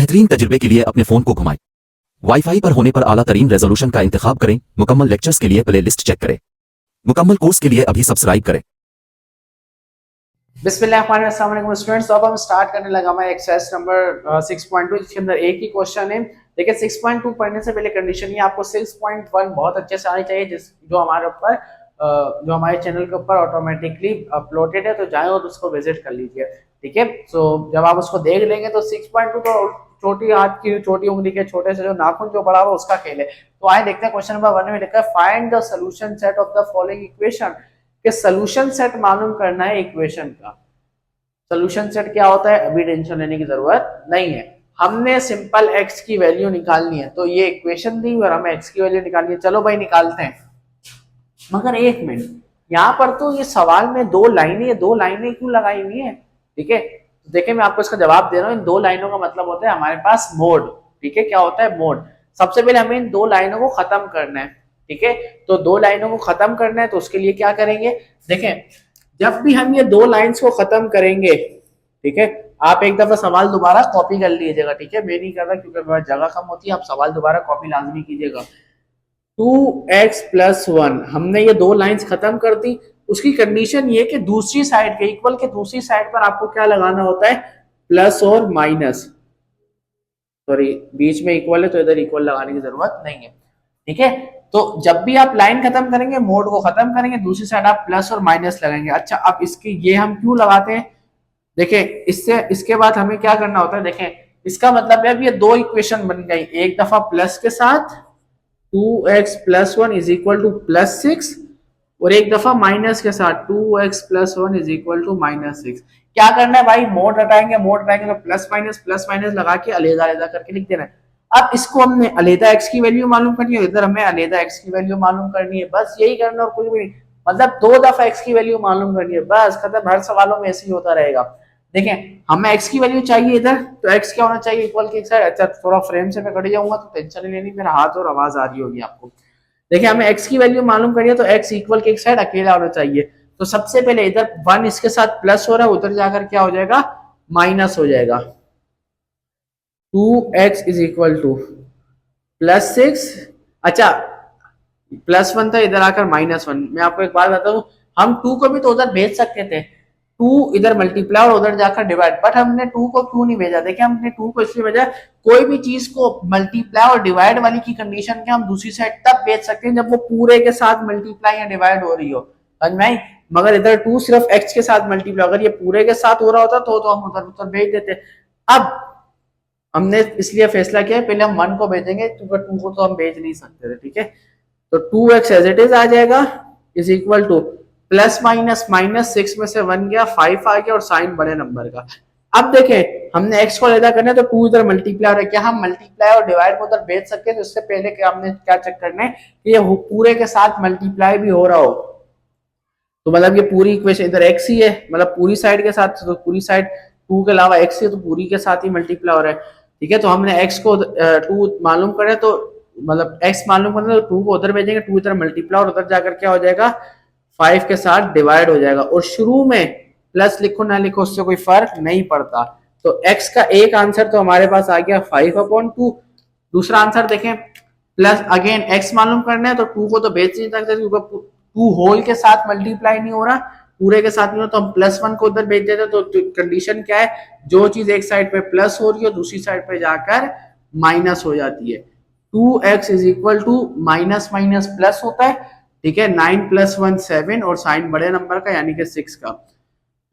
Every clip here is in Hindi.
बेहतरीन तजुर्बे के लिए अपने फ़ोन को घुमाएं। वाईफाई पर होने पर आला तरीन रेजोल्यूशन का इंतखाब करें। मुकम्मल लेक्चर्स के लिए प्ले लिस्ट चेक करें। मुकम्मल कोर्स के लिए अभी सब्सक्राइब करें। बिस्मिल्लाहिर्रहमानिर्रहीम स्टूडेंट्स, तो अब हम स्टार्ट करने लगा हमारा एक्सरसाइज नंबर 6.2, जिसके अंदर एक ही क्वेश्चन है। देखिए 6.2 पढ़ने से पहले कंडीशन ये आपको 6.1 बहुत अच्छे से आनी चाहिए, जो हमारे ऊपर जो हमारे चैनल के ऊपर ऑटोमेटिकली अपलोडेड है, तो जाएं और उसको विजिट कर लीजिए। ठीक है, सो जब आप उसको देख लेंगे तो 6.2 तो छोटी हाथ की छोटी उंगली के छोटे से जो नाखून जो बड़ा हुआ उसका खेल है। तो आए देखते हैं क्वेश्चन नंबर 1 में लिखा है find the solution set of the following equation. कि सॉल्यूशन सेट मालूम करना है इक्वेशन का। सॉल्यूशन सेट क्या होता है अभी टेंशन लेने की जरूरत नहीं है। हमने सिंपल x की वैल्यू निकालनी है, तो ये इक्वेशन दी और हमें x की वैल्यू निकालनी है। चलो भाई निकालते हैं, मगर एक मिनट, यहाँ पर तो ये सवाल में दो लाइनें क्यों लगाई हुई है? ठीक है, तो देखिए मैं आपको इसका जवाब दे रहा हूँ। इन दो लाइनों का मतलब होता है हमारे पास मोड। ठीक है, क्या होता है मोड। सबसे पहले हमें इन दो लाइनों को खत्म करना है। ठीक है, तो दो लाइनों को खत्म करना है, तो उसके लिए क्या करेंगे? देखें, जब भी हम ये दो लाइंस को खत्म करेंगे, ठीक है, आप एक दफा सवाल दोबारा कॉपी कर लीजिएगा। ठीक है, मैं नहीं कर रहा क्योंकि मेरे जगह कम होती है, आप सवाल दोबारा कॉपी लाजमी कीजिएगा। 2x+1 हमने ये दो लाइंस खत्म कर दी। उसकी कंडीशन ये कि दूसरी साइड के इक्वल के दूसरी साइड पर आपको क्या लगाना होता है? प्लस और माइनस। सॉरी, बीच में इक्वल है तो इधर इक्वल लगाने की जरूरत नहीं है। ठीक है, तो जब भी आप लाइन खत्म करेंगे, मोड को खत्म करेंगे, दूसरी साइड आप प्लस और माइनस लगाएंगे। अच्छा, अब इसकी ये हम क्यों लगाते हैं? देखें, इसके बाद हमें क्या करना होता है। देखें, इसका मतलब है अब ये दो इक्वेशन बन गई, एक दफा प्लस के साथ 2x+1 इज इक्वल टू +6, और एक दफा माइनस के साथ 2x+1 इज इक्वल टू -6। क्या करना है भाई? मोड हटाएंगे तो प्लस माइनस लगा के अलग अलग करके लिख देना है। अब इसको हमने अलग x की वैल्यू मालूम करनी है, इधर हमें अलग x की वैल्यू मालूम करनी है, बस यही करना और कुछ भी नहीं। मतलब दो दफा x की वैल्यू मालूम करनी है, बस खत्म। हर सवालों में ऐसे ही होता रहेगा। देखें, हमें x की वैल्यू चाहिए इधर, तो x क्या होना चाहिए? इक्वल के एक साइड। अच्छा, थोड़ा फ्रेम से मैं कट जाऊंगा तो टेंशन नहीं लेनी, मेरा हाथ और आवाज आ रही होगी आपको। देखिए, हमें x की वैल्यू मालूम करनी है, तो x इक्वल के एक साइड अकेला होना चाहिए। तो सबसे पहले इधर 1 इसके साथ प्लस हो रहा है, उधर जाकर क्या हो जाएगा? माइनस हो जाएगा। 2x is equal to +6। अच्छा, +1 था, इधर आकर -1। मैं आपको एक बात बताता हूँ, हम 2 को भी तो उधर भेज सकते थे। 2 इधर मल्टीप्लाई और उधर जाकर डिवाइड, बट हमने 2 को क्यों नहीं भेजा? देखिए, हमने 2 को इसलिए भेजा, कोई भी चीज को मल्टीप्लाई और डिवाइड वाली की कंडीशन के हम दूसरी साइड तब भेज सकते हैं जब वो पूरे के साथ मल्टीप्लाई या डिवाइड हो रही हो, समझ में आई? मगर इधर 2 सिर्फ x के साथ मल्टीप्लाई, अगर ये पूरे के साथ हो रहा होता तो हम उधर उधर भेज देते। अब हमने इसलिए फैसला किया पहले हम 1 को भेजेंगे, क्योंकि 2 को तो हम भेज नहीं सकते थे। ठीक है, तो 2x एज इट इज आ जाएगा, is equal to plus minus -6 में से 1 गया, 5 आ गया, और साइन बड़े नंबर का। अब देखें, हमने x को अलग करना है, तो 2 इधर मल्टीप्लाई हो रहा है, क्या हम मल्टीप्लाई और डिवाइड को उधर भेज सकते हैं? तो इससे पहले क्या हमने क्या चेक करना है कि ये पूरे के साथ मल्टीप्लाई भी हो रहा हो। तो मतलब ये पूरी इक्वेशन इधर x ही है, मतलब पूरी साइड के साथ, तो पूरी साइड 2 के अलावा x है, तो पूरी के साथ ही मल्टीप्लाई हो रहा है। ठीक है, तो हमने x को 2 मालूम करें, तो मतलब x मालूम करना, तो 2 को उधर भेजेंगे, 2 इधर मल्टीप्लाई और उधर जाकर क्या हो जाएगा? 5 के साथ डिवाइड हो जाएगा। और शुरू में प्लस लिखो ना लिखो उससे कोई फर्क नहीं पड़ता। तो x का एक आंसर तो हमारे पास आ गया 5/2। दूसरा आंसर देखें, प्लस अगेन x मालूम करना है, तो 2 को तो भेज नहीं सकते क्योंकि 2 होल के साथ मल्टीप्लाई नहीं हो रहा, पूरे के साथ नहीं हो, तो हम +1 को उधर भेज देते। तो कंडीशन क्या है? जो चीज एक साइड पे प्लस हो रही है दूसरी साइड पे जाकर माइनस हो जाती है। 2x is equal to minus minus plus होता है। ठीक है, 9 + 1 7, और साइन बड़े नंबर का यानी कि 6 का।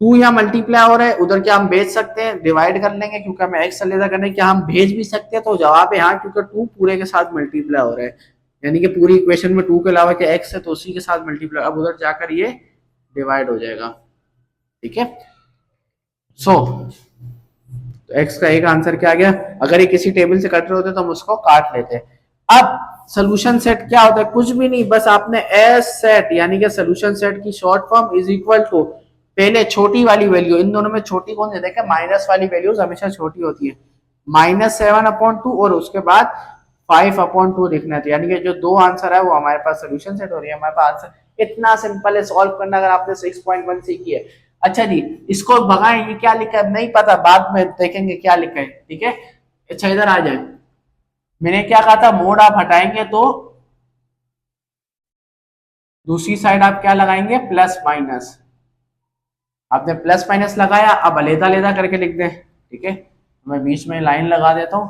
2 यहाँ मल्टीप्लाई हो रहा है, उधर क्या हम भेज सकते हैं? डिवाइड कर लेंगे, क्योंकि हमें x अलग करना है। क्या हम भेज भी सकते हैं? तो जवाब है हाँ, क्योंकि 2 पूरे के साथ मल्टीप्लाई हो रहा है, यानी कि पूरी इक्वेशन में 2 के अलावा क्या x है, तो उसी के साथ मल्टीप्लाई, अब उधर जाकर ये डिवाइड हो जाएगा। ठीक है, सो तो x का एक आंसर क्या आ गया? अगर ये किसी टेबल से कट रहे होते तो हम उसको काट लेते। अब सोल्यूशन सेट क्या होता है? कुछ भी नहीं, बस आपने एस सेट यानी कि सोल्यूशन सेट की short form is equal to पहले छोटी वाली वैल्यू, इन दोनों में छोटी कौन सी? देखें, माइनस वाली वैल्यूज हमेशा छोटी होती है, -7/2 और उसके बाद 5/2 लिखना है। यानी कि जो दो आंसर है वो हमारे पास सोल्यूशन सेट हो रही है, हमारे पास आंसर। इतना सिंपल है सॉल्व करना, अगर आपने 6.1 सीखी है। अच्छा जी, इसको भगाएं, ये क्या लिखा है नहीं पता, बाद में देखेंगे क्या लिखा है। ठीक है, अच्छा इधर आ जाए, मैंने क्या कहा था, मोड आप हटाएंगे तो दूसरी साइड आप क्या लगाएंगे, प्लस माइनस। आपने प्लस माइनस लगाया, अब अलग अलग करके लिख दें, ठीक है। मैं बीच में लाइन लगा देता हूँ,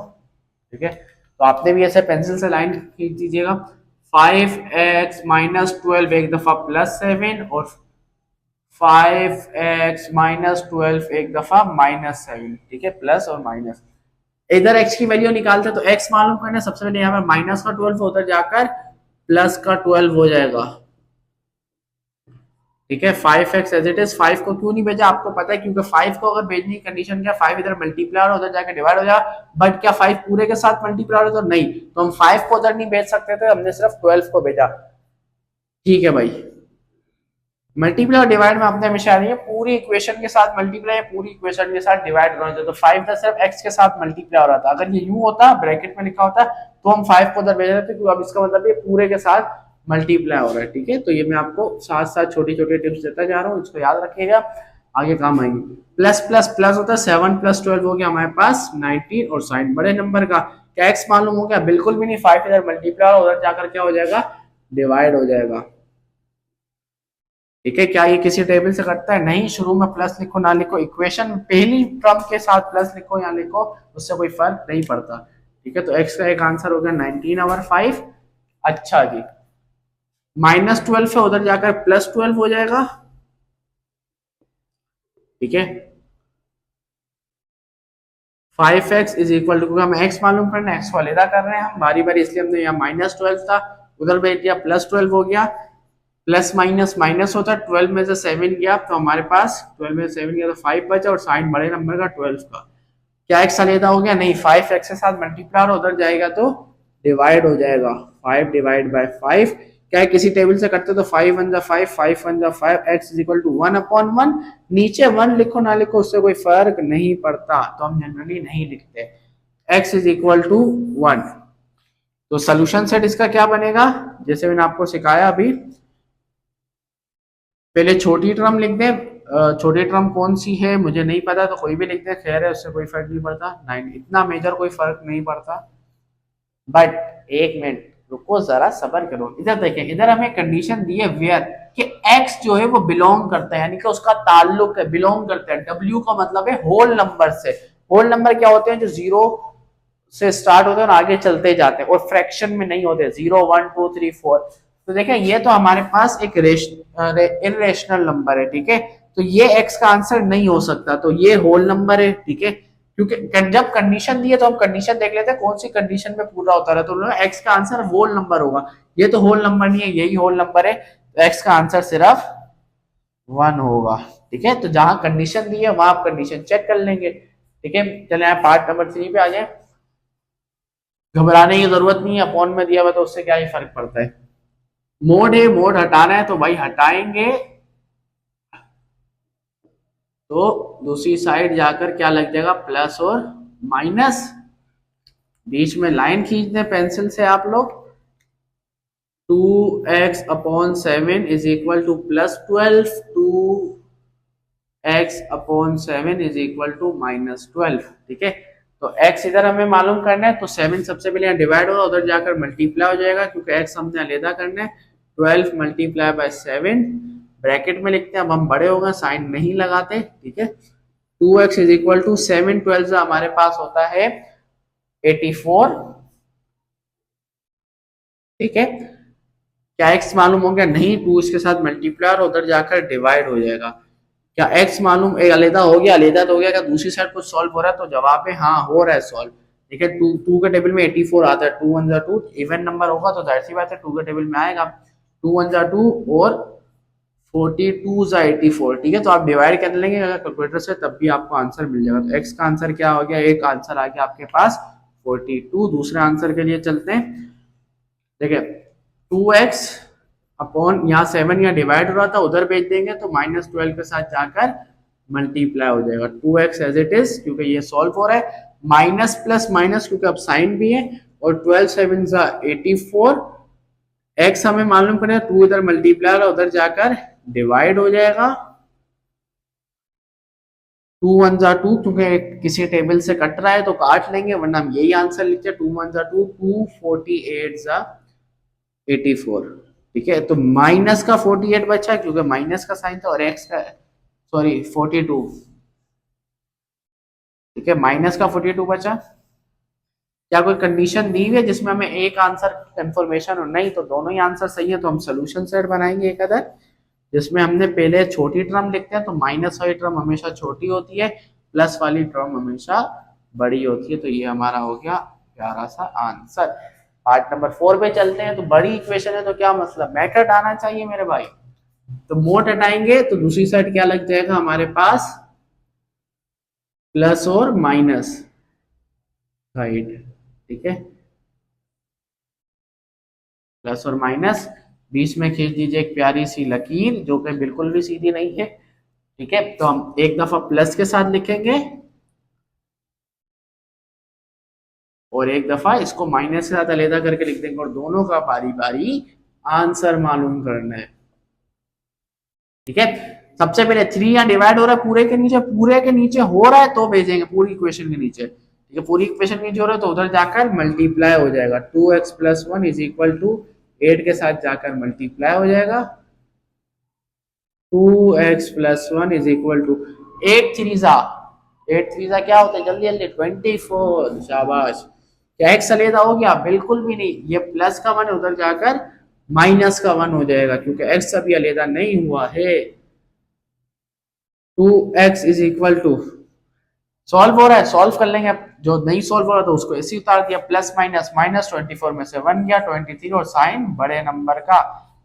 ठीक है। तो आपने भी ऐसे पेंसिल से लाइन खींच दीजिएगा। 5x-12 एक दफा +7 और 5x-12 एक दफा -7, ठीक है, प्लस और माइनस। इधर x की वैल्यू निकालते तो x मालूम करना, सबसे पहले यहाँ पर -12 उधर जाकर +12 हो जाएगा, ठीक है। 5x एज इट इज, 5 को क्यों नहीं भेजा आपको पता है, क्योंकि 5 को अगर भेजने की कंडीशन क्या, 5 इधर मल्टीप्लाई और उधर जाकर डिवाइड हो जाए, बट क्या 5 पूरे के साथ मल्टीप्लाई हो, तो नहीं, तो हम 5 को उधर नहीं भेज सकते थे, हमने सिर्फ 12 को भेजा, ठीक है भाई। मल्टीप्लाई और डिवाइड में आपने हमेशा आ रही है पूरी इक्वेशन के साथ मल्टीप्लाई, पूरी इक्वेशन के साथ डिवाइड होना चाहिए, तो 5 था सिर्फ x के साथ मल्टीप्लाई हो रहा था, अगर ये यूं होता ब्रैकेट में लिखा होता तो हम 5 को उधर भेज देते, क्योंकि अब इसका मतलब ये पूरे के साथ मल्टीप्लाई हो रहा है, ठीक है। तो ये मैं आपको साथ साथ छोटी छोटी टिप्स देता जा रहा हूँ, इसको याद रखिएगा, आगे काम आएंगे। प्लस प्लस प्लस होता है, 7 + 12 हो गया हमारे पास 19, और साइन बड़े नंबर का क्या x मालूम हो गया, बिल्कुल भी नहीं, 5 इधर मल्टीप्लाई और उधर जाकर क्या हो जाएगा, डिवाइड हो जाएगा, ठीक है। क्या ये किसी टेबल से कटता है, नहीं, शुरू में प्लस लिखो ना लिखो, इक्वेशन पहली टर्म के साथ प्लस लिखो या लिखो, उससे कोई फर्क नहीं पड़ता, ठीक है। तो x का एक आंसर हो गया 19/5। अच्छा जी, -12 है उधर जाकर +12 हो जाएगा, ठीक है। 5x इज इक्वल टू, क्योंकि हमें x मालूम करना है, x को अलग कर रहे हैं हम बारी बारी, इसलिए हमने यहाँ -12 था उधर भेज दिया, +12 हो गया, प्लस माइनस माइनस होता है, 12 में से 7 गया तो हमारे पास 12 में से 7 गया तो 5 बचा, और साइन बड़े नंबर का 12 का, क्या x अलग हो गया, नहीं, 5 x के साथ मल्टीप्लाई और उधर जाएगा तो डिवाइड हो जाएगा, 5 डिवाइड बाय 5, क्या है किसी टेबल से करते तो 5 1 जा 5, 5 1 जा 5, x इज इक्वल टू 1/1, नीचे 1 लिखो ना लिखो उससे कोई फर्क नहीं पड़ता, तो हम जनरली नहीं लिखते, x इज इक्वल टू 1। तो सोल्यूशन सेट इसका क्या बनेगा, जैसे मैंने आपको सिखाया अभी, पहले छोटी टर्म लिख दें, छोटी टर्म कौन सी है मुझे नहीं पता, तो कोई भी लिख दें, खैर है, उससे कोई फर्क नहीं पड़ता, 9 इतना मेजर कोई फर्क नहीं पड़ता, बट एक मिनट रुको, जरा सबर करो, इधर देखें, इधर हमें कंडीशन दी है वेयर कि x जो है वो बिलोंग करता है, यानी कि उसका ताल्लुक है, बिलोंग करता है, w का मतलब है होल नंबर से, होल नंबर क्या होते हैं, जो जीरो से स्टार्ट होते हैं और आगे चलते जाते हैं, और फ्रैक्शन में नहीं होते, 0 1 2 3 4, तो देखें ये तो हमारे पास एक इरेशनल नंबर है, ठीक है, तो ये x का आंसर नहीं हो सकता, तो ये होल नंबर है, ठीक है, क्योंकि जब कंडीशन दी है तो हम कंडीशन देख लेते हैं कौन सी कंडीशन में पूरा होता है, तो x का आंसर होल नंबर होगा, ये तो होल नंबर नहीं है, यही होल नंबर है, तो x का आंसर सिर्फ 1 होगा, ठीक है। तो जहां कंडीशन दी है वहां आप कंडीशन चेक कर लेंगे, ठीक है। चले आप पार्ट नंबर 3 पे आ जाए, घबराने की जरूरत नहीं है, अपॉन में दिया हुआ तो उससे क्या ही फर्क पड़ता है, मोड है, मोड हटाना है तो भाई हटाएंगे, तो दूसरी साइड जाकर क्या लग जाएगा, प्लस और माइनस, बीच में लाइन खींच दें पेंसिल से आप लोग, 2x/7 is equal to +12, 2x/7 is equal to -12, ठीक है। तो x इधर हमें मालूम करना है, तो 7 सबसे पहले यहाँ डिवाइड होगा, उधर जाकर मल्टीप्लाई हो जाएगा, क्योंकि x हमने अलग करना है, 12 मल्टीप्लाई बाय 7, ब्रैकेट में लिखते हैं, अब हम बड़े हो गए साइन नहीं लगाते, ठीक है। 2x इज इक्वल टू 7 12 हमारे पास होता है 84, ठीक है। क्या x मालूम हो गया, नहीं, 2 इसके साथ मल्टीप्लाई और उधर जाकर डिवाइड हो जाएगा, क्या x मालूम अलहदा हो गया, अलहदा तो हो गया, क्या दूसरी साइड कुछ सॉल्व हो रहा है, तो जवाब है हाँ हो रहा है सॉल्व, ठीक है। 2 के टेबल में 84 आता है, 2 1 2, इवन नंबर होगा तो जाहिर सी बात है 2 के टेबल में आएगा, 2 1 2 और 42 84, ठीक है। तो आप डिवाइड कर लेंगे अगर कैलकुलेटर से, तब भी आपको आंसर मिल जाएगा, तो x का आंसर क्या हो गया, एक आंसर आ गया आपके पास 42। दूसरे आंसर के लिए चलते हैं, देखिए 2x अपॉन यहाँ 7 यहाँ डिवाइड हो रहा था उधर भेज देंगे, तो -12 के साथ जाकर मल्टीप्लाई हो जाएगा, 2x एज इट इज, क्योंकि ये सॉल्व हो रहा है, माइनस प्लस माइनस क्योंकि अब साइन भी है, और 12 7 84, x हमें मालूम पड़ेगा, 2 इधर मल्टीप्लाई और उधर जाकर डिवाइड हो जाएगा, टू वन जा टू, क्योंकि किसी टेबल से कट रहा है तो काट लेंगे, वरना हम यही आंसर लिखते हैं। टू वन जा टू, 248 जा 84। ठीक है, तो माइनस का 48 बचा क्योंकि माइनस का साइन था, और एक्स का, सॉरी 42। ठीक है, माइनस का 42 बचा। क्या कोई कंडीशन दी हुई है जिसमें हमें एक आंसर कंफर्मेशन हो? नहीं, तो दोनों ही आंसर सही है, तो हम सोल्यूशन सेट बनाएंगे एक अदर, जिसमें हमने पहले छोटी टर्म लिखते हैं, तो माइनस वाली टर्म हमेशा छोटी होती है, प्लस वाली टर्म हमेशा बड़ी होती है। तो ये हमारा हो गया प्यारा सा आंसर। पार्ट नंबर 4 पे चलते हैं। तो बड़ी इक्वेशन है तो क्या मतलब, मेथड आना चाहिए मेरे भाई। तो मोड हटाएंगे तो दूसरी साइड क्या लग जाएगा हमारे पास, प्लस और माइनस साइड। ठीक है, प्लस और माइनस, बीच में खींच दीजिए एक प्यारी सी लकीर जो कि बिल्कुल भी सीधी नहीं है। ठीक है, तो हम एक दफा प्लस के साथ लिखेंगे और एक दफा इसको माइनस के साथ अलहदा करके लिख देंगे, और दोनों का बारी बारी आंसर मालूम करना है। ठीक है, सबसे पहले 3 यहाँ डिवाइड हो रहा है पूरे के नीचे, पूरे के नीचे हो रहा है तो भेजेंगे पूरी इक्वेशन के नीचे। ठीक है, पूरी इक्वेशन के नीचे हो रहा है तो उधर जाकर मल्टीप्लाई हो जाएगा। 2x plus 1 is equal to 8 के साथ जाकर मल्टीप्लाई हो जाएगा। 2x plus 1 is equal to 8 थ्रीजा, 8 थ्रीजा क्या होता है, जल्दी जल्दी 24। शाबाश। क्या x अलहदा हो गया? बिल्कुल भी नहीं, ये प्लस का 1 उधर जाकर माइनस का 1 हो जाएगा, क्योंकि x अभी अलहदा नहीं हुआ है। 2x is equal to, solve हो रहा है, सॉल्व कर लेंगे। अब जो नहीं सॉल्व हो रहा तो उसको ऐसे उतार दिया, प्लस माइनस, माइनस 24 में से 1 गया 23, और साइन बड़े नंबर का।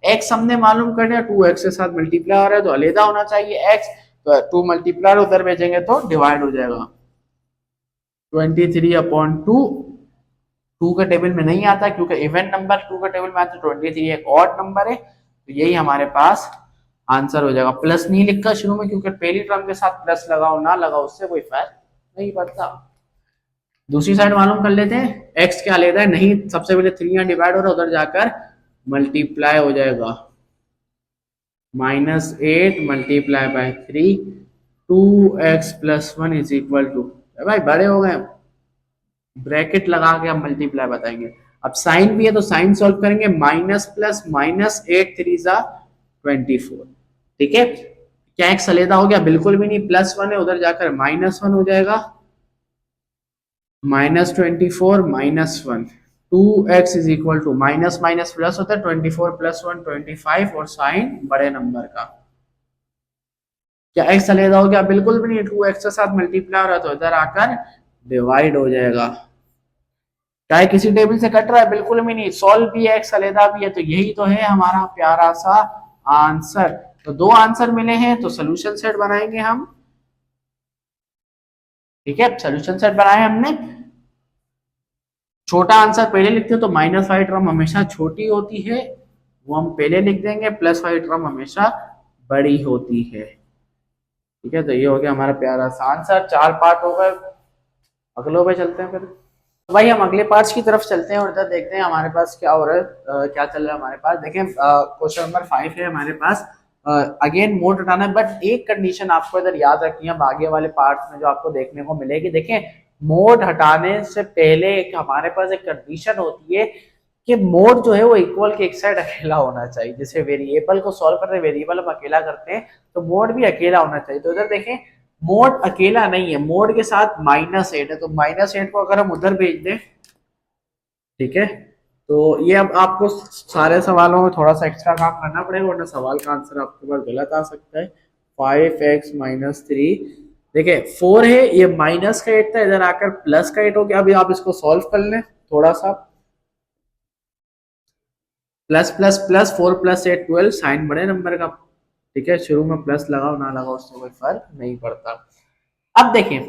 x हमने मालूम कर लिया, 2x के साथ मल्टीप्लाई हो रहा है तो अलहदा होना चाहिए x, तो 2 मल्टीप्लाई उधर भेजेंगे तो डिवाइड हो जाएगा। 23/2, 2 के टेबल में नहीं आता क्योंकि इवन नंबर 2 के टेबल में आता है, 23 एक ऑड नंबर है, तो यही हमारे पास आंसर हो जाएगा। प्लस नहीं लिखा शुरू में क्योंकि पहली टर्म के साथ प्लस लगाओ ना लगाओ उससे कोई फर्क नहीं पड़ता। दूसरी साइड मालूम कर लेते हैं, एक्स क्या लेता है, नहीं सबसे पहले 3 यहाँ डिवाइड हो रहा है, उधर जाकर मल्टीप्लाई हो जाएगा। -8 multiply by 3, 2x plus 1 is equal to, भाई बड़े हो गए, ब्रैकेट लगा के हम मल्टीप्लाई बताएंगे। अब साइन भी है तो साइन सॉल्व करेंगे, माइनस प्लस माइनस 8 3 जा 24। ठीक है, क्या एक सलेदा हो गया? बिल्कुल भी नहीं, प्लस 1 है उधर जाकर -1 हो जाएगा। -24 -1, 2x is equal to, minus minus plus होता है, 24 प्लस 1 25, और साइन बड़े नंबर का। क्या x सलेदा हो गया? बिल्कुल भी नहीं, 2x के साथ मल्टीप्लाई हो रहा है तो इधर आकर डिवाइड हो जाएगा। चाहे किसी टेबल से कट रहा है, बिल्कुल भी नहीं, सॉल्व भी है, x अलहदा भी है, तो यही तो है हमारा प्यारा सा आंसर। तो 2 आंसर मिले हैं, तो सोल्यूशन सेट बनाएंगे हम। ठीक है, सोल्यूशन सेट बनाए हमने। छोटा आंसर पहले लिखते हैं तो माइनस वाली टर्म हमेशा छोटी होती है, वो हम पहले लिख देंगे, प्लस वाली टर्म हमेशा बड़ी होती है। ठीक है, तो ये हो गया हमारा प्यारा सा आंसर। 4 पार्ट हो गए, अगलों पे चलते हैं फिर। भाई हम अगले पार्ट्स की तरफ चलते हैं और इधर देखते हैं हमारे पास क्या हो रहा है, क्या चल रहा है हमारे पास। देखें, क्वेश्चन नंबर 5 है हमारे पास। अगेन मोड हटाना है, बट एक कंडीशन आपको इधर याद रखनी है, आगे वाले पार्ट्स में जो आपको देखने को मिलेगी। देखें, मोड हटाने से पहले एक हमारे पास एक कंडीशन होती है कि मोड जो है वो इक्वल के एक साइड अकेला होना चाहिए। जैसे वेरिएबल को सॉल्व करते हैं, वेरिएबल हम अकेला करते हैं, तो मोड भी अकेला होना चाहिए। तो इधर देखें, मोड अकेला नहीं है, मोड के साथ -8 है, तो -8 को अगर हम उधर भेज दें, ठीक है, तो ये अब आपको सारे सवालों में थोड़ा सा एक्स्ट्रा काम करना पड़ेगा, वरना सवाल का आंसर आपके पास गलत आ सकता है। 5x - 3, देखिए 4 है, ये माइनस का 8 था, इधर आकर प्लस का 8 हो गया। अभी आप इसको सॉल्व कर लें थोड़ा सा, प्लस प्लस प्लस 4 + 8 12, साइन बड़े नंबर का। ठीक है, शुरू में प्लस लगाओ ना लगाओ उससे कोई फर्क नहीं पड़ता। अब देखिए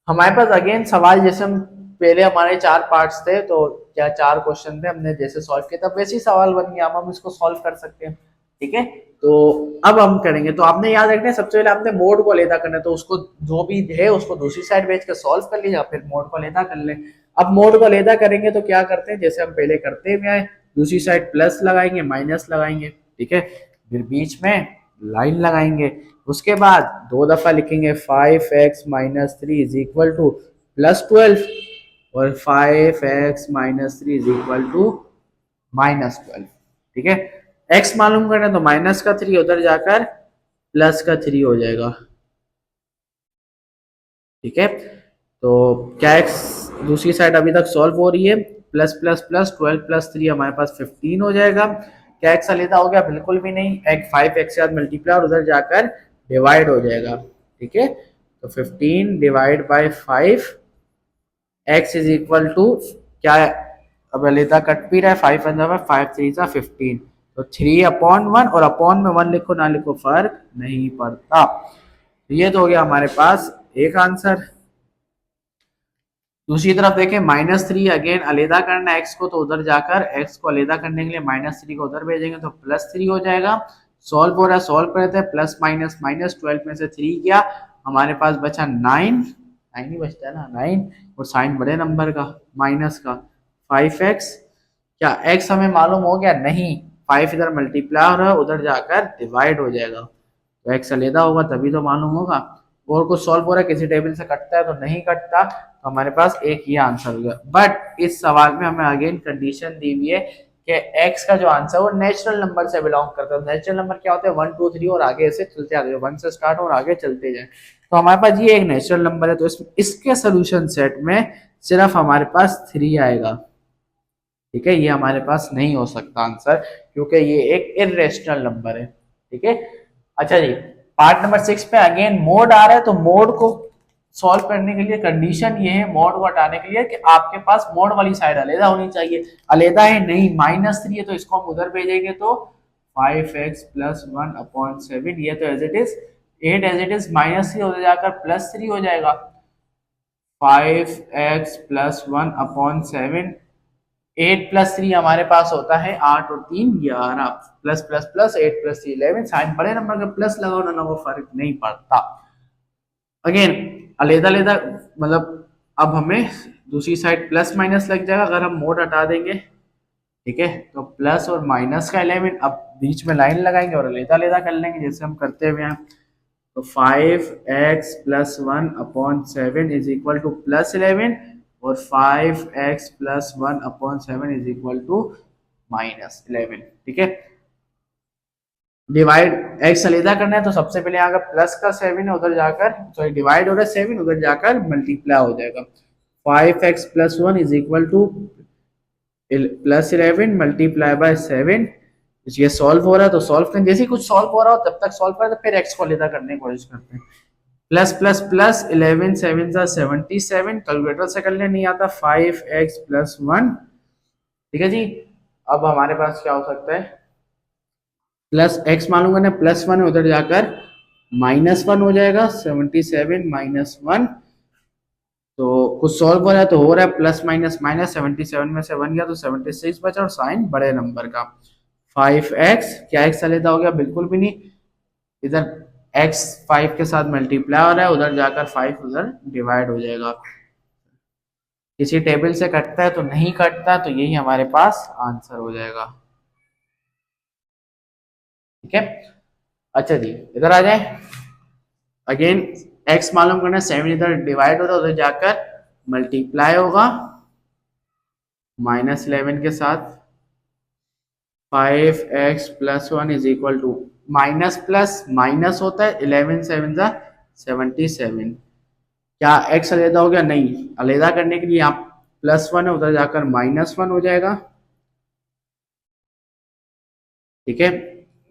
हमारे पास अगेन सवाल, जैसे हम पहले हमारे 4 पार्ट्स थे, तो क्या 4 क्वेश्चन थे, हमने जैसे सॉल्व किया था वैसे ही सवाल बन गया, हम इसको सॉल्व कर सकते हैं। ठीक है, तो अब हम करेंगे, तो आपने याद रखना है सबसे पहले आपने मोड को अलहदा करना है, तो उसको जो भी है उसको दूसरी साइड भेज कर सॉल्व कर लीजिए, फिर मोड को अलहदा कर लें। अब मोड को अलहदा करेंगे तो क्या करते हैं, जैसे हम पहले करते हुए आए, दूसरी साइड प्लस लगाएंगे, माइनस लगाएंगे। ठीक है, फिर बीच में लाइन लगाएंगे। उसके बाद दो दफा लिखेंगे 5x-3 इज इक्वल टू +12 और 5x-3 इज इक्वल टू -12। ठीक है, x मालूम करना है तो -3 उधर जाकर +3 हो जाएगा। ठीक है, तो क्या x दूसरी साइड अभी तक सॉल्व हो रही है, प्लस प्लस प्लस 12+3 हमारे पास 15 हो जाएगा। क्या x अलग हो गया? बिल्कुल भी नहीं, एक 5x के साथ मल्टीप्लाई और उधर जाकर डिवाइड हो जाएगा। ठीक है, तो 15 divide by 5 x is equal to क्या है? अब लेता कट भी रहा है, 5 अंदर 5 3 15, तो 3/1 और अपॉन में 1 लिखो ना लिखो फर्क नहीं पड़ता। तो ये तो हो गया हमारे पास एक आंसर। दूसरी तरफ देखें -3 अगेन अलहदा करना x को, तो उधर जाकर x को अलहदा करने के लिए -3 को उधर भेजेंगे तो +3 हो जाएगा। सॉल्व हो रहा है, सॉल्व करते हैं, प्लस माइनस माइनस 12 में से 3 गया, हमारे पास बचा 9 ही बचता है ना, 9 और साइन बड़े नंबर का माइनस का 5x। क्या x हमें मालूम हो गया? नहीं, 5 इधर मल्टीप्लाई हो रहा है उधर जाकर डिवाइड हो जाएगा, तो x अलहदा होगा तभी तो मालूम होगा। और कुछ सॉल्व हो रहा है, किसी टेबल से कटता है तो नहीं कटता, तो हमारे पास एक ही आंसर होगा। बट इस सवाल में हमें अगेन कंडीशन दी हुई है कि x का जो आंसर है वो नेचुरल नंबर से बिलोंग करता है। नेचुरल नंबर क्या होते हैं? 1 2 3 और आगे ऐसे चलते आते हैं, 1 से स्टार्ट और आगे चलते जाए। तो हमारे पास ये एक नेचुरल नंबर है, तो इसके सोल्यूशन सेट में सिर्फ हमारे पास 3 आएगा। ठीक है, ये हमारे पास नहीं हो सकता आंसर, क्योंकि ये एक इरेशनल नंबर है। ठीक है, अच्छा जी, पार्ट नंबर 6 पे अगेन मोड आ रहा है, तो मोड को सॉल्व करने के लिए कंडीशन ये है, मोड को हटाने के लिए, कि आपके पास मोड वाली साइड अलहदा होनी चाहिए। अलहदा है नहीं, -3 है तो इसको हम उधर भेजेंगे तो 5x+1/7, ये तो as it is 8 as it is, -3 उधर जाकर +3 हो जाएगा। 5x+1/7, 8+3 हमारे पास होता है 8 और 3 11, प्लस प्लस प्लस 8+3 11, साइन बड़े नंबर का प्लस लगाओ ना वो फर्क नहीं पड़ता। अगेन अलहदा अलहदा, मतलब अब हमें दूसरी साइड प्लस माइनस लग जाएगा अगर हम मोड हटा देंगे। ठीक है, तो प्लस और माइनस का 11, अब बीच में लाइन लगाएंगे और अलहदा अलहदा कर लेंगे जैसे हम करते हुए हैं। तो 5x+1/7 इज इक्वल टू +11 और 5x+1/7 इज इक्वल टू -11। ठीक है, डिवाइड x अलहदा करना है तो सबसे पहले यहाँ का प्लस का 7 है उधर जाकर, सॉरी डिवाइड हो रहा है 7 उधर जाकर मल्टीप्लाई हो जाएगा। 5x+1 is equal to +11 multiply by 7। ये सॉल्व हो रहा है तो सॉल्व करें, जैसे ही कुछ सॉल्व हो रहा हो तब तक सॉल्व करें, तो फिर x को अलहदा करने की कोशिश करते हैं। प्लस प्लस प्लस 11 7 77, कैलकुलेटर से करने नहीं आता, 5x+1। ठीक है जी, अब हमारे पास क्या हो सकता है? प्लस x मालूम करना, +1 है उधर जाकर -1 हो जाएगा, 77 -1। तो कुछ सॉल्व हो रहा है तो हो रहा है प्लस माइनस माइनस, 77 में से 1 गया तो 76 बचा और साइन बड़े नंबर का 5x। क्या x अलहदा हो गया? बिल्कुल भी नहीं, इधर x 5 के साथ मल्टीप्लाई हो रहा है उधर जाकर 5 उधर डिवाइड हो जाएगा। किसी टेबल से कटता है तो नहीं कटता, तो यही हमारे पास आंसर हो जाएगा। ठीक है, अच्छा जी इधर आ जाए, अगेन x मालूम करना, 7 इधर डिवाइड हो रहा है उधर जाकर मल्टीप्लाई होगा -11 के साथ। 5x+1 is equal to, minus plus minus होता है, 11 7 77। क्या x अलहदा हो गया? नहीं, अलहदा करने के लिए यहाँ +1 है उधर जाकर -1 हो जाएगा। ठीक है,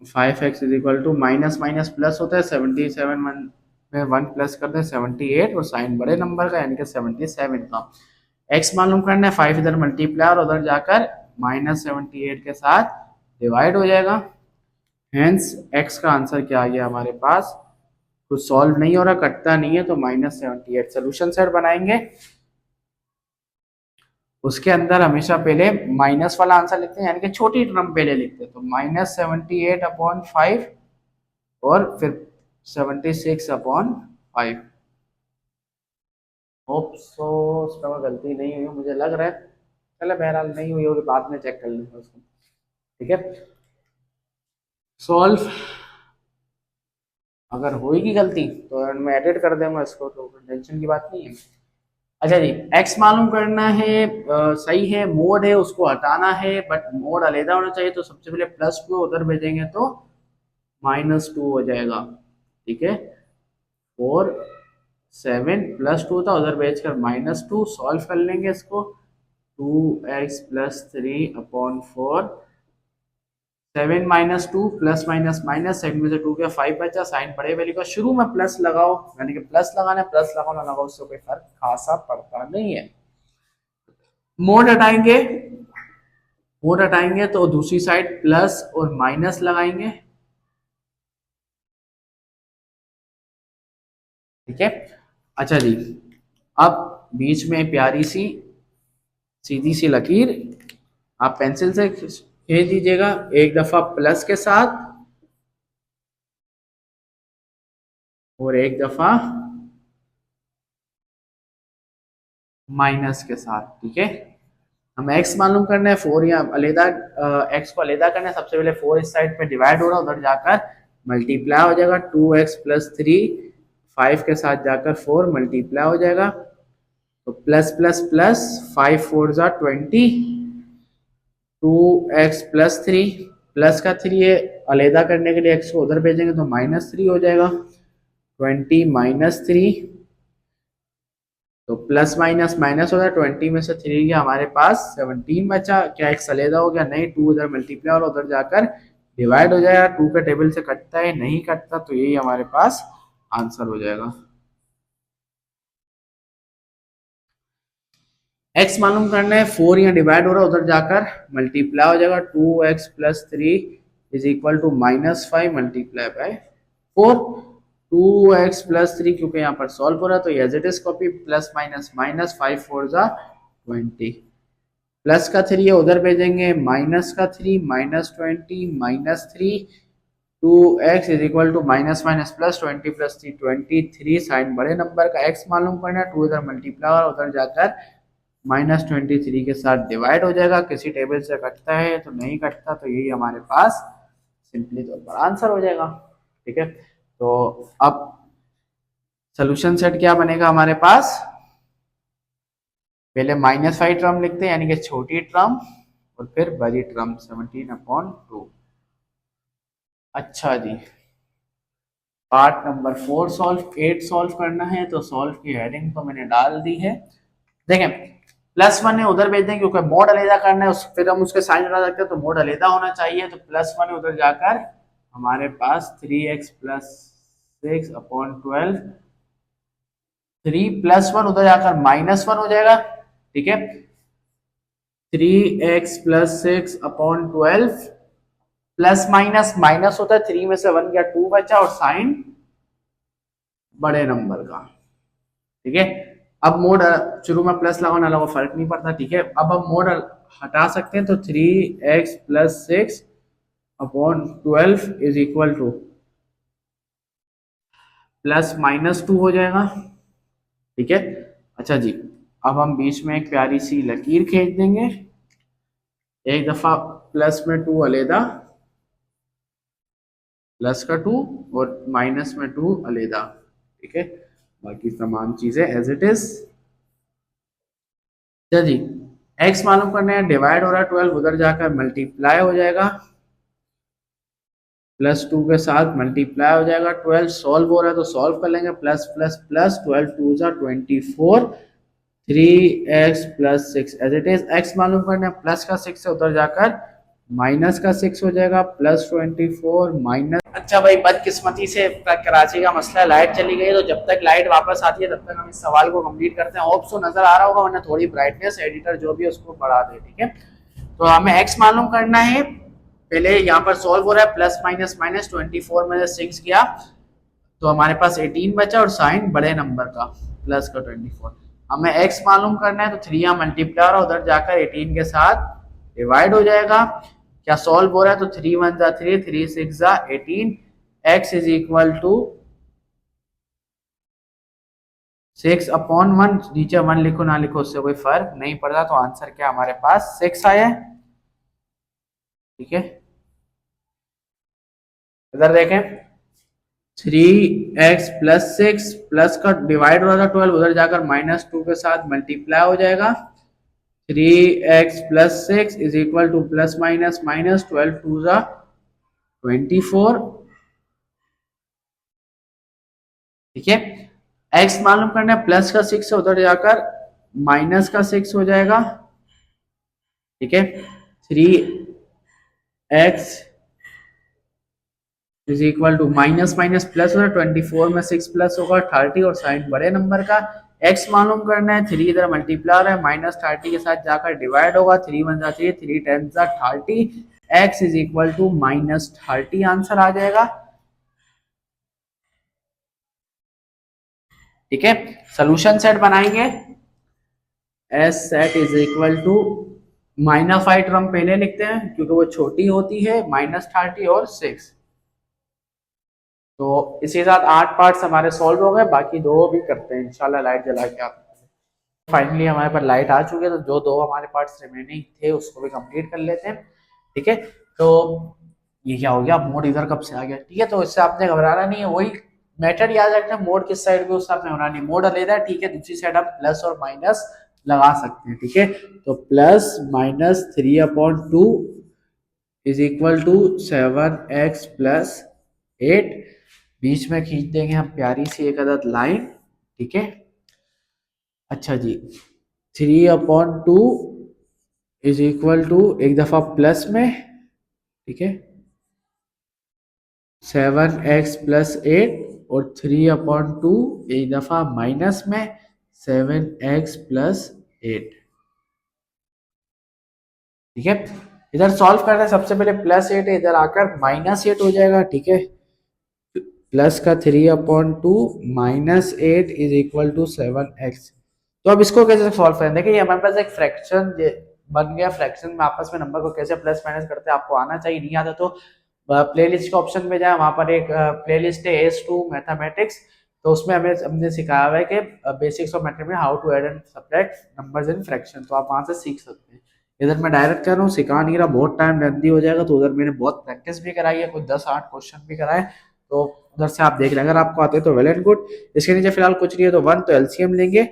5x is equal to minus minus plus होता है, 77 में 1 प्लस करते हैं 78 और साइन बड़े नंबर का यानी कि 77 का। x मालूम करना है, 5 इधर मल्टीप्लाई और उधर जाकर -78 के साथ डिवाइड हो जाएगा। हेंस x का आंसर क्या आ गया हमारे पास? कुछ सॉल्व नहीं हो रहा, कटता नहीं है, तो -78। सोल्यूशन सेट बनाएंगे, उसके अंदर हमेशा पहले माइनस वाला आंसर लिखते हैं, यानी कि छोटी टर्म पहले लिखते हैं, तो -78/5 और फिर 76/5। होप सो उसमें कोई गलती नहीं हुई, मुझे लग रहा है, चलो बहरहाल नहीं हुई होगी, बाद में चेक कर लेंगे उसको। ठीक है, सॉल्व अगर होगी गलती तो मैं एडिट कर दूंगा इसको, तो टेंशन की बात नहीं है। अच्छा जी, x मालूम करना है, सही है, मोड है उसको हटाना है, बट मोड अलहदा होना चाहिए, तो सबसे पहले +2 उधर भेजेंगे तो -2 हो जाएगा। ठीक है, 4 7 +2 था, उधर भेजकर -2, सॉल्व कर लेंगे इसको। 2x + 3/4, 7 -2 plus minus minus, sign में से 2 गया 5 बचा, साइन बड़े वैल्यू का शुरू में प्लस लगाओ, यानी कि प्लस लगाना है, प्लस लगाओ ना लगाओ उससे कोई फर्क खासा पड़ता नहीं है। मोड हटाएंगे, मोड हटाएंगे तो दूसरी साइड प्लस और माइनस लगाएंगे। ठीक है, अच्छा जी, अब बीच में प्यारी सी सीधी सी लकीर आप पेंसिल से खींच दीजिएगा, एक दफा प्लस के साथ और एक दफा माइनस के साथ। ठीक है, हम x मालूम करना है, 4 या अलहदा, x को अलहदा करना है, सबसे पहले 4 इस साइड पे डिवाइड हो रहा है, उधर जाकर मल्टीप्लाई हो जाएगा, 2x + 3, 5 के साथ जाकर 4 मल्टीप्लाई हो जाएगा, तो प्लस प्लस प्लस 5 4 जा 20, 2x + 3, प्लस का 3 है, अलहदा करने के लिए x को उधर भेजेंगे तो -3 हो जाएगा, 20 -3, तो प्लस माइनस माइनस हो गया, 20 में से 3 गया हमारे पास 17 बचा। क्या एक सलेदा हो गया? नहीं, 2 उधर मल्टीप्लाई और उधर जाकर डिवाइड हो जाएगा। 2 के टेबल से कटता है, नहीं कटता, तो यही हमारे पास आंसर हो जाएगा। x मालूम करना है, 4 यहाँ डिवाइड हो रहा है, उधर जाकर मल्टीप्लाई हो जाएगा, 2x + 3 = -5 मल्टीप्लाई बाय 4, 2x + 3 क्योंकि यहाँ पर सॉल्व हो रहा है तो as it is copy, plus minus minus, 5 4 जा 20, प्लस का 3 है उधर भेजेंगे, माइनस का 3 -20 -3, 2x = minus minus plus 20 + 3 23, sign बड़े नंबर का x मालूम करना है, 2 इधर मल्टीप्लाई और उधर जाकर -23 के साथ डिवाइड हो जाएगा। किसी टेबल से कटता है तो नहीं कटता, तो यही हमारे पास सिंपली तौर पर आंसर हो जाएगा। ठीक है, तो अब सोल्यूशन सेट क्या बनेगा हमारे पास, पहले -5 टर्म लिखते हैं, यानी कि छोटी टर्म, और फिर बड़ी टर्म 17/2। अच्छा जी, पार्ट नंबर 4 सॉल्व, 8 सॉल्व करना है, तो सॉल्व की हेडिंग तो मैंने डाल दी है। देखें, +1 है उधर भेज दें क्योंकि मोड अलहदा करना है, फिर हम उसके साइन हटा सकते हैं, तो मोड अलहदा होना चाहिए, तो +1 है उधर जाकर हमारे पास 3x + 6/12, 3 + 1 उधर जाकर -1 हो जाएगा। ठीक है, 3x + 6/12, प्लस माइनस माइनस होता है, 3 में से 1 गया 2 बचा, और साइन बड़े नंबर का। ठीक है, अब मोड शुरू में प्लस लगाओ ना लगाओ फर्क नहीं पड़ता। ठीक है, अब हम मोड हटा सकते हैं, तो 3x + 6/12 = +-2 हो जाएगा। ठीक है, अच्छा जी, अब हम बीच में एक प्यारी सी लकीर खींच देंगे, एक दफा प्लस में 2 अलहदा, प्लस का 2 और माइनस में 2 अलहदा। ठीक है, बाकी तमाम चीजें एज इट इज। जी, x मालूम करने हैं, डिवाइड हो रहा है 12, उधर जाकर मल्टीप्लाई हो जाएगा, +2 के साथ मल्टीप्लाई हो जाएगा, 12 सॉल्व हो रहा है तो सॉल्व कर लेंगे, प्लस प्लस प्लस 12 2 जा 24, 3x + 6 as it is. x मालूम करने हैं, प्लस का 6 है उधर जाकर माइनस का 6 हो जाएगा, +24 माइनस। अच्छा भाई, बदकिस्मती से कराची का मसला, लाइट चली गई, तो जब तक लाइट वापस आती है तब तक हम इस सवाल को कंप्लीट करते हैं। होप सो नजर आ रहा होगा, वरना थोड़ी ब्राइटनेस एडिटर जो भी है उसको बढ़ा दे। ठीक है, तो हमें x मालूम करना है, पहले यहाँ पर सॉल्व हो रहा है, प्लस माइनस माइनस, 24 में से 6 गया तो हमारे पास 18 बचा, और साइन बड़े नंबर का प्लस का 24। हमें x मालूम करना है, तो 3 यहाँ मल्टीप्लाई और उधर जाकर 18 के साथ डिवाइड हो जाएगा। क्या सॉल्व हो रहा है, तो 3 1 जा 3, 3 6 जा 18, x = 6/1, नीचे 1 लिखो ना लिखो उससे कोई फर्क नहीं पड़ता, तो आंसर क्या हमारे पास 6 आया है। ठीक है, इधर देखें, 3x प्लस 6 प्लस का डिवाइड हो रहा था 12, उधर जाकर -2 के साथ मल्टीप्लाई हो जाएगा। 3x plus 6 is equal to plus minus minus 12 two ज़ा 24। ठीक है, x मालूम करना है, प्लस का 6 है, उधर जाकर माइनस का 6 हो जाएगा। ठीक है, 3x is equal to minus minus plus होगा, 24 में 6 प्लस होगा 30 और साइन बड़े नंबर का। x मालूम करना है, 3 इधर मल्टीप्लाई है, माइनस 30 के साथ जाकर डिवाइड होगा, 3 1 3, 3 10 30, x is equal to -30 answer आ जाएगा। ठीक है, सोल्यूशन सेट बनाएंगे। S set is equal to -5 term पहले लिखते हैं क्योंकि वो छोटी होती है, -30 और 6। तो इसी साथ 8 पार्ट्स हमारे सॉल्व हो गए, बाकी 2 भी करते हैं इंशाल्लाह लाइट जला के। आप फाइनली हमारे पास लाइट आ चुकी है, तो जो 2 हमारे पार्ट्स रिमेनिंग थे उसको भी कंप्लीट कर लेते हैं। ठीक है, तो ये क्या हो गया, मोड इधर कब से आ गया। ठीक है, तो इससे आपने घबराना नहीं है, वही मेथड याद रखना है, मोड किस साइड पे उससे आपने घबराना नहीं, मोड अलग है। ठीक है, दूसरी साइड आप प्लस और माइनस लगा सकते हैं। ठीक है, तो plus minus 3/2 is equal to 7x plus 8, बीच में खींच देंगे हम प्यारी सी एक अदद लाइन। ठीक है, अच्छा जी, 3/2 इज इक्वल टू एक दफा प्लस में, ठीक है, 7x प्लस 8 और 3/2 एक दफा माइनस में 7x प्लस 8। ठीक है, इधर सॉल्व करना है, सबसे पहले +8 है, इधर आकर -8 हो जाएगा। ठीक है, प्लस का 3/2 -8 इज इक्वल टू 7x। तो अब इसको कैसे सॉल्व करें, देखिए हमारे पास एक फ्रैक्शन बन गया, फ्रैक्शन में आपस में नंबर को कैसे प्लस माइनस करते हैं आपको आना चाहिए, नहीं आता तो प्लेलिस्ट के ऑप्शन में जाए, वहां पर एक प्लेलिस्ट है AS2 मैथमेटिक्स, तो उसमें हमने सिखाया हुआ है कि बेसिक्स ऑफ मैथमेटिक्स में how to add and subtract numbers in fraction, तो आप वहां से सीख सकते हैं। इधर मैं डायरेक्ट कर रहा हूँ, सिखा नहीं रहा, बहुत टाइम लेंथी हो जाएगा, तो उधर मैंने बहुत प्रैक्टिस भी कराई है, कुछ 10-8 क्वेश्चन भी कराए, तो उधर से आप देख लें, अगर आपको आते हैं तो वेल एंड गुड। इसके नीचे फिलहाल कुछ नहीं है, तो 1 तो एलसीएम लेंगे,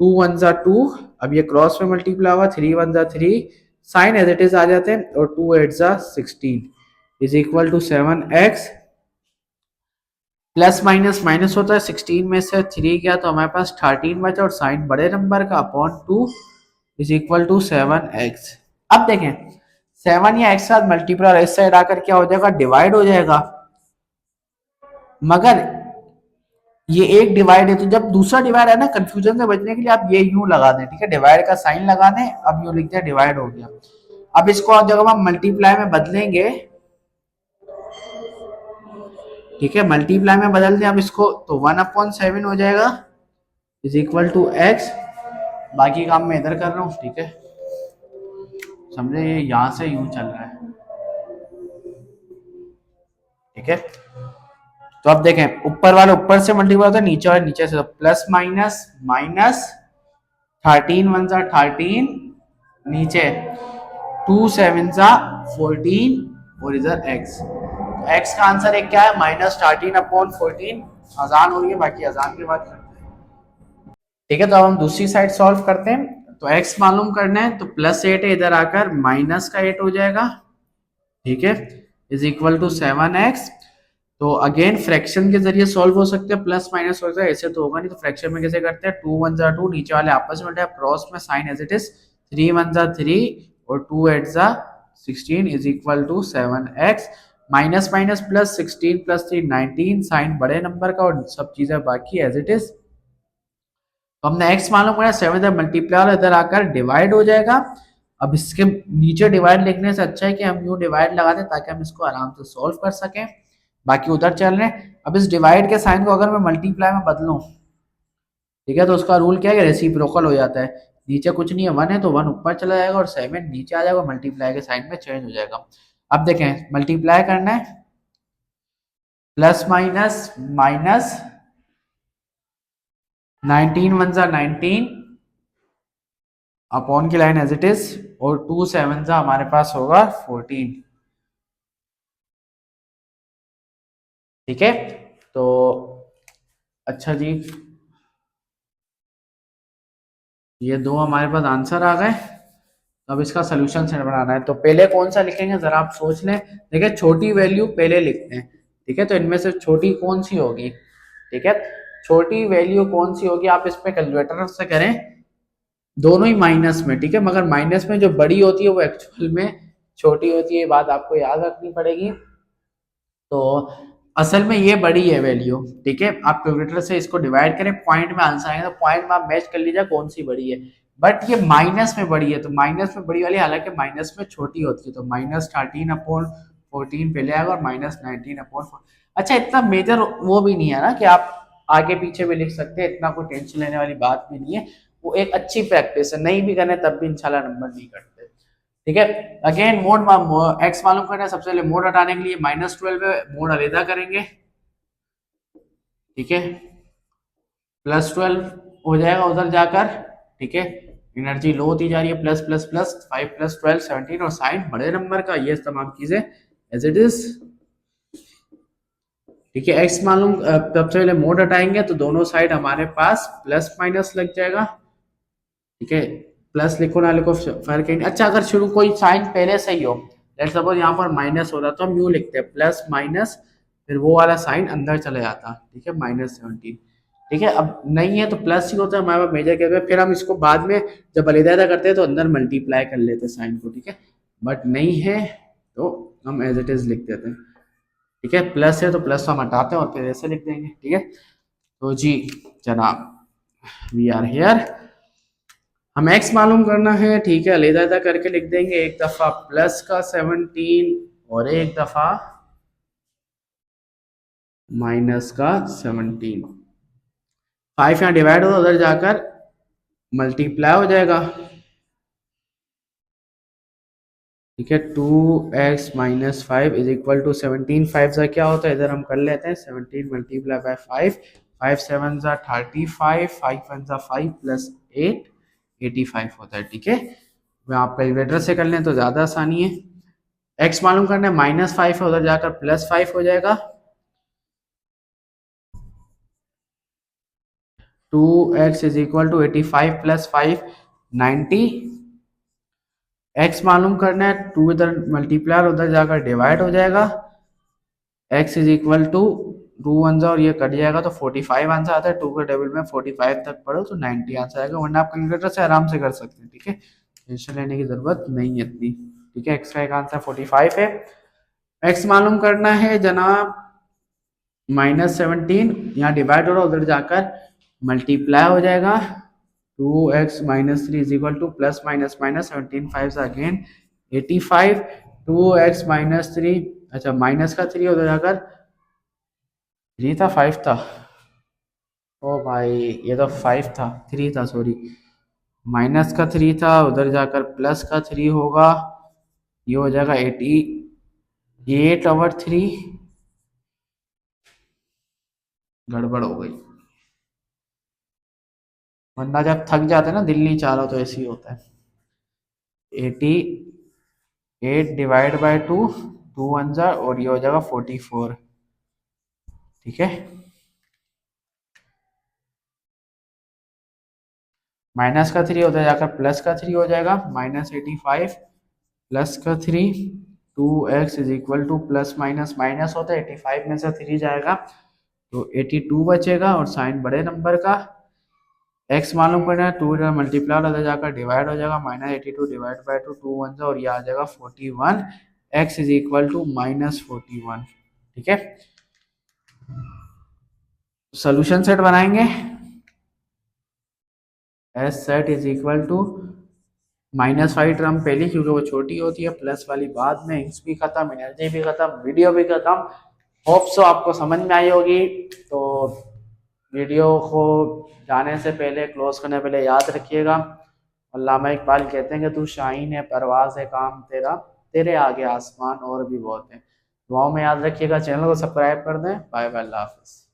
2 1 2, अब ये क्रॉस में मल्टीप्लाई हुआ, 3 1 3, साइन एज इट इज आ जाते हैं, और 2 8 16 is equal to 7x, plus minus minus होता है, 16 में से 3 गया तो हमारे पास 13 बचा, और साइन बड़े नंबर का upon 2 is equal to 7x। अब देखें 7 या x साथ मल्टीप्लाई और इस साइड आकर क्या हो जाएगा, डिवाइड हो जाएगा, मगर ये एक डिवाइड है, तो जब दूसरा डिवाइड है ना, कंफ्यूजन से बचने के लिए आप ये यूं लगा दें। ठीक है, डिवाइड का साइन लगा दें, अब यूं लिखते हैं डिवाइड हो गया। अब इसको जब हम मल्टीप्लाई में बदलेंगे, ठीक है, मल्टीप्लाई में बदल दें अब इसको, तो 1/7 हो जाएगा इज इक्वल टू x। बाकी काम मैं इधर कर रहा हूँ। ठीक है, समझे, ये यहां से यूं चल रहा है। ठीक है, तो अब देखें, ऊपर वाले ऊपर से मल्टीप्लाई होता है, नीचे वाले नीचे से, तो प्लस माइनस माइनस 13 1 13, नीचे 2 7 14, और इधर x, तो x का आंसर एक क्या है, -13/14। आसान हो रही है, बाकी आसान की बात करते हैं। ठीक है, तो अब हम दूसरी साइड सॉल्व करते हैं, तो x मालूम करना है, तो +8 है, इधर आकर -8 हो जाएगा। ठीक है, इज इक्वल टू 7x। तो अगेन फ्रैक्शन के जरिए सॉल्व हो सकते हैं, प्लस माइनस हो सकता है, ऐसे तो होगा नहीं, तो फ्रैक्शन में कैसे करते हैं, 2 1 2, नीचे वाले आपस में क्रॉस में साइन एज इट इज, 3 1 3 और 2 8 16 is equal to 7x। Minus minus plus, 16 + 3 19, sign बड़े नंबर का और सब चीजें बाकी एज इट इज। तो हमने x मालूम किया, 7 इधर मल्टीप्लाई इधर आकर डिवाइड हो जाएगा। अब इसके नीचे डिवाइड लिखने से अच्छा है कि हम यूं डिवाइड लगा दें, ताकि हम इसको आराम से सॉल्व कर सकें। बाकी उधर चल रहे हैं, अब इस डिवाइड के साइन को अगर मैं मल्टीप्लाई में बदलूं, ठीक है, तो उसका रूल क्या है, रेसिप्रोकल हो जाता है, नीचे कुछ नहीं है, 1 है तो 1 ऊपर चला जाएगा और 7 नीचे आ जाएगा, मल्टीप्लाई के साइन में चेंज हो जाएगा। अब देखें, मल्टीप्लाई करना है, प्लस माइनस माइनस 19 1 19 अपॉन की लाइन एज इट इज, और 2 7 हमारे पास होगा 14। ठीक है, तो अच्छा जी, ये दो हमारे पास आंसर आ गए। अब इसका सोल्यूशन सेट बनाना है, तो पहले कौन सा लिखेंगे जरा आप सोच लें। देखिए छोटी वैल्यू पहले लिखते हैं, ठीक है। तो इनमें से छोटी कौन सी होगी, ठीक है। छोटी वैल्यू कौन सी होगी, आप इसमें कैलकुलेटर से करें, दोनों ही माइनस में, ठीक है। मगर माइनस में जो बड़ी होती है वो एक्चुअल में छोटी होती है, ये बात आपको याद रखनी पड़ेगी। तो असल में ये बड़ी है वैल्यू, ठीक है। आप कैलकुलेटर से इसको डिवाइड करें, पॉइंट में आंसर आएगा, तो पॉइंट में आप मैच कर लीजिए कौन सी बड़ी है। बट ये माइनस में बड़ी है, तो माइनस में बड़ी वाली हालांकि माइनस में छोटी होती है, तो -13/14 पहले आएगा और -19/4। अच्छा इतना मेजर वो भी नहीं है ना कि आप आगे पीछे भी लिख सकते हैं, इतना कोई टेंशन लेने वाली बात भी नहीं है। वो एक अच्छी प्रैक्टिस है, नहीं भी करने तब भी इंशाल्लाह नंबर नहीं कटते, ठीक है। अगेन मोड एक्स मालूम करना है, सबसे पहले मोड हटाने के लिए -12 है, मोड अलग करेंगे, ठीक है। +12 हो जाएगा उधर जाकर, ठीक है। एनर्जी लो होती जा रही है, प्लस प्लस प्लस 5 + 12 17, और साइन बड़े नंबर का, ये तमाम चीजें एज इट इज, ठीक है। एक्स मालूम सबसे पहले मोड हटाएंगे तो दोनों साइड हमारे पास प्लस माइनस लग जाएगा, ठीक है। प्लस लिखो ना लिखो फर्क ही नहीं। अच्छा अगर शुरू कोई साइन पहले से ही हो, लेट्स सपोज यहाँ पर माइनस हो रहा तो हम यूं लिखते हैं प्लस माइनस, फिर वो वाला साइन अंदर चले जाता, ठीक है, -17, ठीक है। अब नहीं है तो प्लस ही होता है हमारे पास मेजर के में, फिर हम इसको बाद में जब अलग करते हैं तो अंदर मल्टीप्लाई कर लेते हैं साइन को, ठीक है। बट नहीं है तो हम एज इट इज लिख देते हैं, ठीक है। प्लस है तो प्लस हम हटाते हैं और फिर ऐसे लिख देंगे, ठीक है। तो जी जनाब वी आर हेयर, हम x मालूम करना है, ठीक है। अलग करके लिख देंगे, एक दफा प्लस का 17 और एक दफा माइनस का 17। 5 यहाँ डिवाइड होगा, उधर जाकर मल्टीप्लाई हो जाएगा, ठीक है। 2x - 5 = 17। 5 से क्या होता है, इधर हम कर लेते हैं 17 × 5, 5 7 35, 5 1 5 + 8 85 होता है, ठीक है। मैं आप कैलकुलेटर से कर लें तो ज़्यादा आसानी है। x मालूम करना है, -5 है, उधर जाकर +5 हो जाएगा। 2x = 85 + 5 90। x मालूम करना है, 2 इधर मल्टीप्लाई उधर जाकर डिवाइड हो जाएगा। x = 2 1 और ये कट जाएगा तो 45 आंसर आता है। 2 के टेबल में 45 तक पढ़ो तो 90 आंसर आएगा, वरना आप कैलकुलेटर से आराम से कर सकते हैं, ठीक है। टेंशन लेने की जरूरत नहीं है इतनी, ठीक है। x का एक आंसर 45 है। x मालूम करना है जनाब, -17 यहाँ डिवाइड हो रहा है, उधर जाकर मल्टीप्लाई हो जाएगा। 2x - 3 = plus minus minus 17 5 again 85। 2x - 3, अच्छा माइनस का 3 उधर जाकर 3 था 5 था, ओ भाई ये तो 5 था, 3 था सॉरी, माइनस का 3 था, उधर जाकर प्लस का 3 होगा, ये हो जाएगा 88/3। गड़बड़ हो गई, वरना जब थक जाते हैं ना दिल नहीं चाह रहा तो ऐसे ही होता है। 88 डिवाइड बाय 2, 2 1 जा और ये हो जाएगा 44, ठीक है। माइनस का 3 उधर जाकर प्लस का 3 हो जाएगा, -85 प्लस का 3। 2x = प्लस माइनस माइनस होता है, 85 में से 3 जाएगा तो 82 बचेगा, और साइन बड़े नंबर का। x मालूम करना है, 2 इधर मल्टीप्लाई उधर जाकर डिवाइड हो जाएगा, -82 डिवाइड बाय 2, 2 1 और ये आ जाएगा 41। x = -41, ठीक है। सोल्यूशन सेट बनाएंगे, एस सेट = -5 टर्म पहली क्योंकि वो छोटी होती है, प्लस वाली बाद में, इंक्स भी खत्म, एनर्जी भी खत्म, वीडियो भी खत्म। होप सो आपको समझ में आई होगी। तो वीडियो को जाने से पहले, क्लोज करने पहले याद रखिएगा, अल्लामा इकबाल कहते हैं कि तू शाहीन है, परवाज़ है काम तेरा, तेरे आगे आसमान और भी बहुत है। दुआओं में याद रखिएगा, चैनल को सब्सक्राइब कर दें। बाय बाय, अल्लाह हाफिज़।